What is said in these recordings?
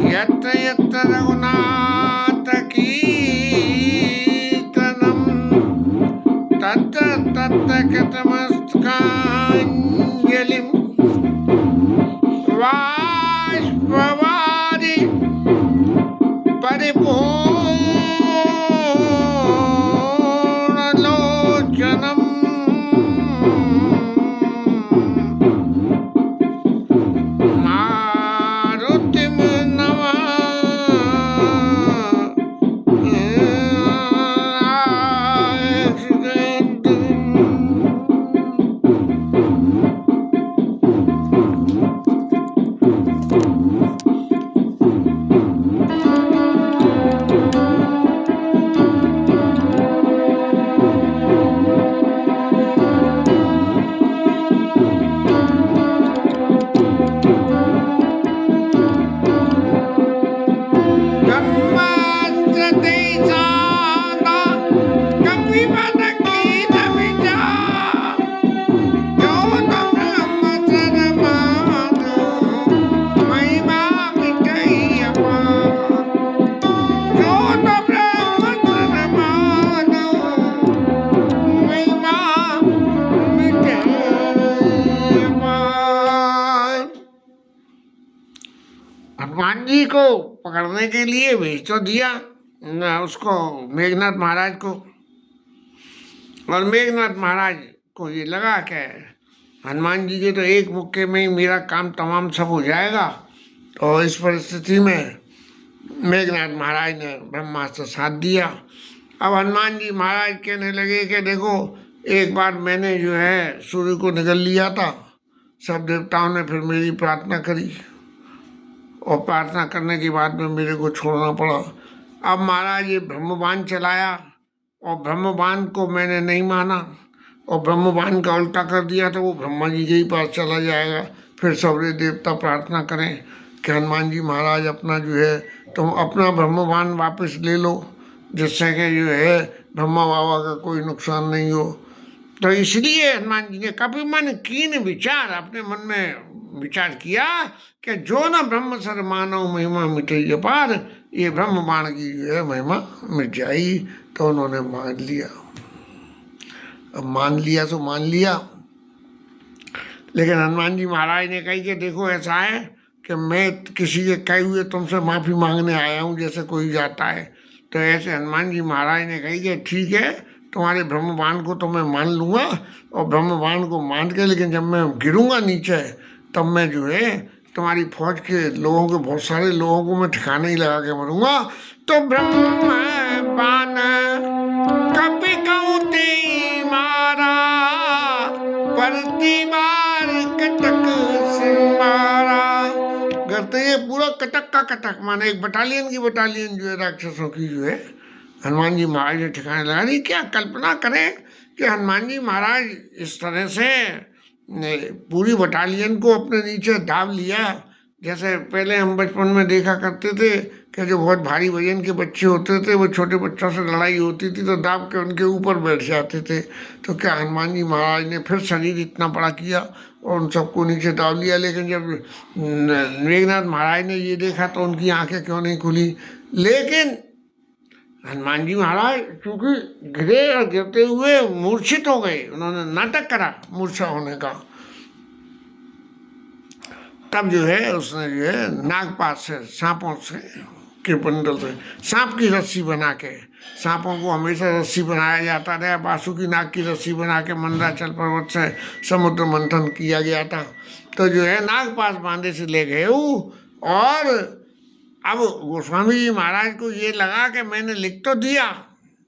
यत्र यत्र रघुनाथ कीर्तनम् तत्र तत्र कृतमस्तकाञ्जलिम् बाष्पवारि परिपूर्णलोचनम् मारुतिं हनुमान जी को पकड़ने के लिए भेज तो दिया न उसको मेघनाथ महाराज को। और मेघनाथ महाराज को ये लगा कि हनुमान जी के तो एक मुक्के में ही मेरा काम तमाम सब हो जाएगा। तो इस परिस्थिति में मेघनाथ महाराज ने ब्रह्मास्त्र साथ दिया। अब हनुमान जी महाराज कहने लगे कि देखो, एक बार मैंने जो है सूर्य को निगल लिया था, सब देवताओं ने फिर मेरी प्रार्थना करी और प्रार्थना करने के बाद में मेरे को छोड़ना पड़ा। अब महाराज ये ब्रह्मबाण चलाया और ब्रह्मबाण को मैंने नहीं माना और ब्रह्मबाण का उल्टा कर दिया, तो वो ब्रह्मा जी के ही पास चला जाएगा। फिर सबरे देवता प्रार्थना करें कि हनुमान जी महाराज अपना जो है तुम अपना ब्रह्मबाण वापस ले लो, जिससे कि जो है ब्रह्मा बाबा का कोई नुकसान नहीं हो। तो इसलिए हनुमान जी ने कभी मन कीन विचार अपने मन में विचार किया कि जो न ब्रह्म सर मानव महिमा मिटे पार, ये ब्रह्म बाण की जो है महिमा मिट जाई। तो उन्होंने मान लिया। अब मान लिया तो मान लिया, लेकिन हनुमान जी महाराज ने कही कि देखो ऐसा है कि मैं किसी के कहे हुए तुमसे माफ़ी मांगने आया हूँ जैसे कोई जाता है। तो ऐसे हनुमान जी महाराज ने कही कि ठीक है, तुम्हारे ब्रह्मबाण को तो मैं मान लूँगा और ब्रह्मबाण को मान के, लेकिन जब मैं गिरूँगा नीचे तब मैं जो है तुम्हारी फौज के लोगों के बहुत सारे लोगों को मैं ठिकाने ही लगा के मरूंगा। तो ब्रह्मबाण कभी कौते मारा प्रतिबार कटक से मारा। करते ये पूरा कटक का कटक, माने एक बटालियन की बटालियन जो है राक्षसों की जो है हनुमान जी महाराज ने ठिकाने लगा दी। क्या कल्पना करें कि हनुमान जी महाराज इस तरह से पूरी बटालियन को अपने नीचे दाब लिया। जैसे पहले हम बचपन में देखा करते थे कि जो बहुत भारी वजन के बच्चे होते थे वो छोटे बच्चों से लड़ाई होती थी तो दाब के उनके ऊपर बैठ जाते थे। तो क्या हनुमान जी महाराज ने फिर शरीर इतना बड़ा किया और उन सबको नीचे दाब लिया। लेकिन जब मेघनाथ महाराज ने ये देखा तो उनकी आंखें क्यों नहीं खुली। लेकिन हनुमान जी महाराज क्योंकि गिरे और गिरते हुए मूर्छित हो गए, उन्होंने नाटक करा मूर्छा होने का। तब जो है उसने जो है नागपात से, सांपों से के बंडल से सांप की रस्सी बना के, सांपों को हमेशा रस्सी बनाया जाता था, बासुकी नाग की रस्सी बना के मंदराचल पर्वत से समुद्र मंथन किया गया था। तो जो है नागपात बांधे से ले गए और अब गोस्वामी जी महाराज को ये लगा कि मैंने लिख तो दिया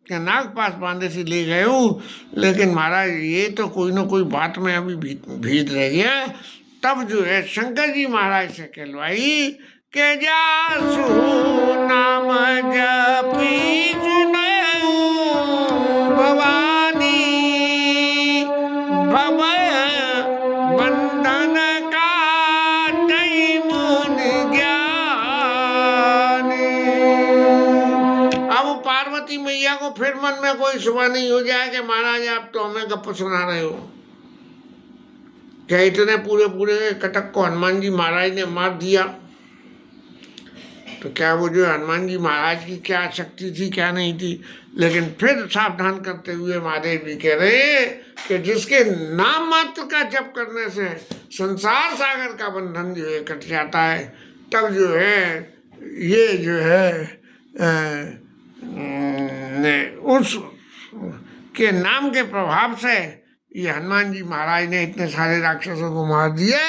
कि नागपाश बांधे से ले गए हूँ, लेकिन महाराज ये तो कोई ना कोई बात में अभी भेद रह गया। तब जो है शंकर जी महाराज से कहलवाई के जासु नाम जपी सुनऊ भवानी भवय बंधन काटई मुन ज्ञानी। अब पार्वती मैया को फिर मन में कोई शुभा नहीं हो जाए कि महाराज आप तो हमें गप्प सुना रहे हो। क्या इतने पूरे पूरे कटक को हनुमान जी महाराज ने मार दिया? तो क्या वो जो हनुमान जी महाराज की क्या शक्ति थी क्या नहीं थी? लेकिन फिर सावधान करते हुए महादेव जी कह रहे हैं कि जिसके नाम मात्र का जप करने से संसार सागर का बंधन जो है कट जाता है, तब जो है ये जो है उस के नाम के प्रभाव से ये हनुमान जी महाराज ने इतने सारे राक्षसों को मार दिया।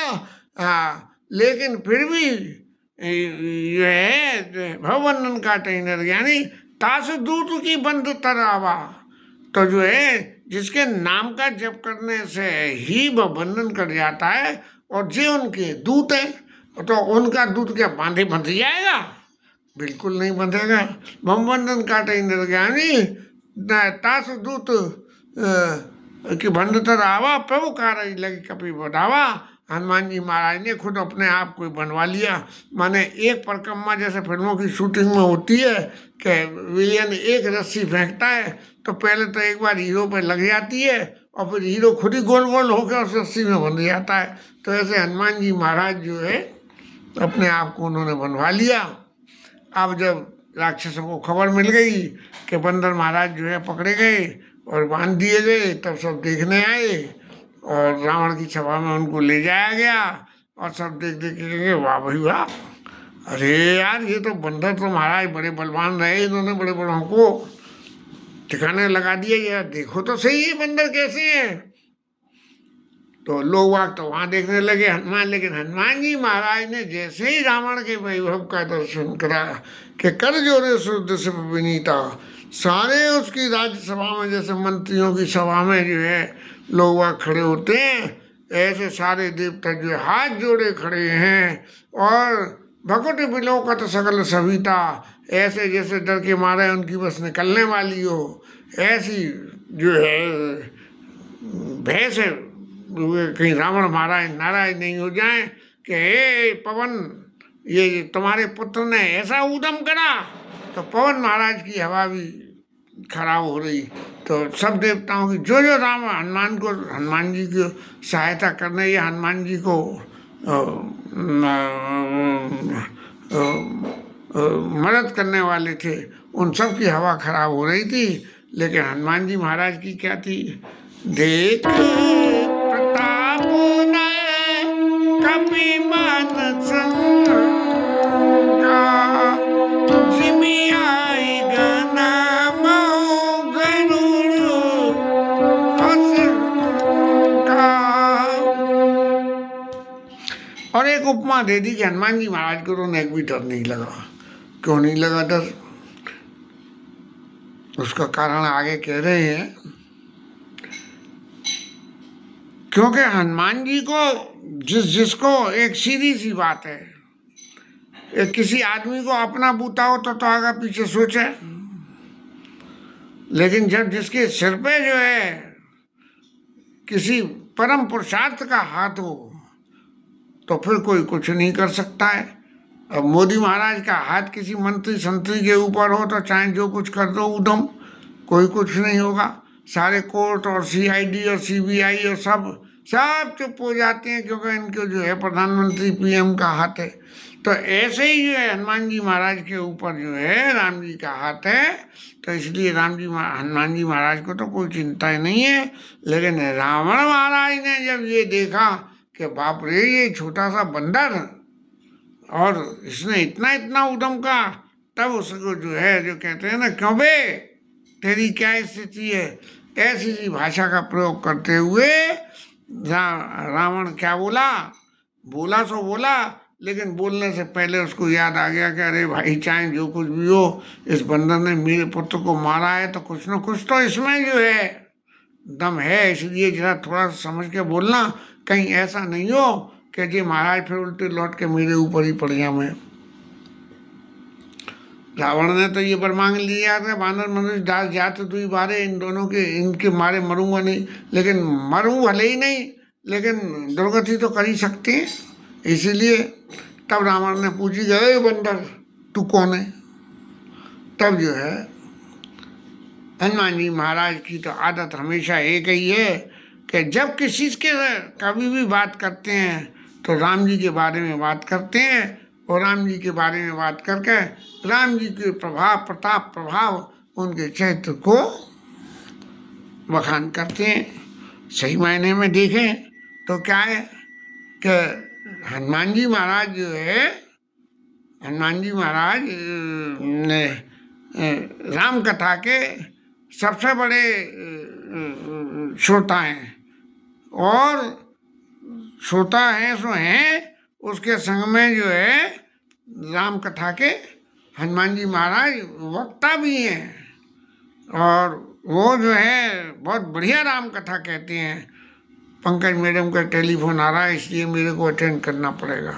लेकिन फिर भी ये है भवबंधन काटे नर, यानी तास दूत की बंध तरावा। तो जो है जिसके नाम का जप करने से ही वह बंधन कट जाता है, और जो उनके दूत है तो उनका दूत क्या बांधे बंध जाएगा? बिल्कुल नहीं बंधेगा। भवबंधन काटे नर ज्ञानी तास दूत कि बंध तरावा, प्रभु कार्य लगी कपि बढ़ावा। हनुमान जी महाराज ने खुद अपने आप को बनवा लिया। माने एक परिक्रमा जैसे फिल्मों की शूटिंग में होती है कि विलियन एक रस्सी फेंकता है तो पहले तो एक बार हीरो पे लग जाती है और फिर हीरो खुद ही गोल गोल होकर उस रस्सी में बंध जाता है। तो ऐसे हनुमान जी महाराज जो है अपने आप को उन्होंने बनवा लिया। अब जब राक्षसों को खबर मिल गई कि बंदर महाराज जो है पकड़े गए और बांध दिए गए, तब सब देखने आए और रावण की सभा में उनको ले जाया गया। और सब देख देख के कहेंगे वाह भाई वाह, अरे यार ये तो बंदर तो महाराज बड़े बलवान रहे, इन्होंने बड़े बड़ों को ठिकाने लगा दिया। यार देखो तो सही ये बंदर कैसे हैं। तो लोग वाग तो वहाँ देखने लगे हनुमान, लेकिन हनुमान जी महाराज ने जैसे ही रावण के वैभव का दर्शन करा कि कर जोरे शुद्ध से विनीता, सारे उसकी राज्यसभा में जैसे मंत्रियों की सभा में जो है लोग वहाँ खड़े होते हैं, ऐसे सारे देवता जो हाथ जोड़े खड़े हैं और भकुट बिलोकत सकल सविता, ऐसे जैसे डर के मारे उनकी बस निकलने वाली हो, ऐसी जो है भय से कहीं रावण महाराज नाराज नहीं हो जाए कि हे पवन, ये तुम्हारे पुत्र ने ऐसा उद्यम करा। तो पवन महाराज की हवा भी खराब हो रही। तो सब देवताओं की जो जो राम हनुमान जी की सहायता करने या हनुमान जी को मदद करने वाले थे, उन सब की हवा खराब हो रही थी। लेकिन हनुमान जी महाराज की क्या थी? देख प्रताप कपि मन संगा, जिमि आई गना मऊ गरुड़ असंका। और एक उपमा दे दी कि हनुमान जी महाराज को तो एक भी डर नहीं लगा। क्यों नहीं लगा डर? उसका कारण आगे कह रहे हैं। क्योंकि हनुमान जी को जिसको एक सीधी सी बात है, एक किसी आदमी को अपना बूता हो तो आगे पीछे सोचे, लेकिन जब जिसके सिर पे जो है किसी परम पुरुषार्थ का हाथ हो तो फिर कोई कुछ नहीं कर सकता है। अब मोदी महाराज का हाथ किसी मंत्री संतरी के ऊपर हो तो चाहे जो कुछ कर दो उधम, कोई कुछ नहीं होगा। सारे कोर्ट और CID और CBI और सब चुप हो जाते हैं, क्योंकि इनके जो है प्रधानमंत्री PM का हाथ है। तो ऐसे ही जो है हनुमान जी महाराज के ऊपर जो है राम जी का हाथ है। तो इसलिए हनुमान जी महाराज को तो कोई चिंता ही नहीं है। लेकिन रावण महाराज ने जब ये देखा कि बाप रे ये छोटा सा बंदर और इसने इतना इतना उद्यम का, तब उसको जो है जो कहते हैं ना, क्यों बे तेरी क्या स्थिति है, ऐसी सी भाषा का प्रयोग करते हुए रावण क्या बोला सो बोला, लेकिन बोलने से पहले उसको याद आ गया कि अरे भाई चाहे जो कुछ भी हो, इस बंदर ने मेरे पुत्र को मारा है तो कुछ न कुछ तो इसमें जो है दम है। इसलिए जरा थोड़ा सा समझ के बोलना, कहीं ऐसा नहीं हो कि जी महाराज फिर उल्टे लौट के मेरे ऊपर ही पड़ गया मैं। रावण ने तो ये वर मांग लिया था, बानर मनुष्य दास जात दुई बारे, इन दोनों के इनके मारे मरूंगा नहीं, लेकिन मरूं भले ही नहीं, लेकिन दुर्गति तो कर ही सकते हैं। इसीलिए तब रावण ने पूछी गए बंदर तू कौन है। तब जो है हनुमान जी महाराज की तो आदत हमेशा एक ही है कि जब किसी के कभी भी बात करते हैं तो राम जी के बारे में बात करते हैं और राम जी के बारे में बात करके राम जी के प्रभाव प्रताप प्रभाव उनके चरित्र को बखान करते हैं। सही मायने में देखें तो क्या है कि हनुमान जी महाराज जो है, हनुमान जी महाराज ने राम कथा के सबसे बड़े श्रोता हैं और श्रोता हैं सो हैं, उसके संग में जो है राम कथा के हनुमान जी महाराज वक्ता भी हैं और वो जो है बहुत बढ़िया राम कथा कहते हैं। पंकज मैडम का टेलीफोन आ रहा है इसलिए मेरे को अटेंड करना पड़ेगा।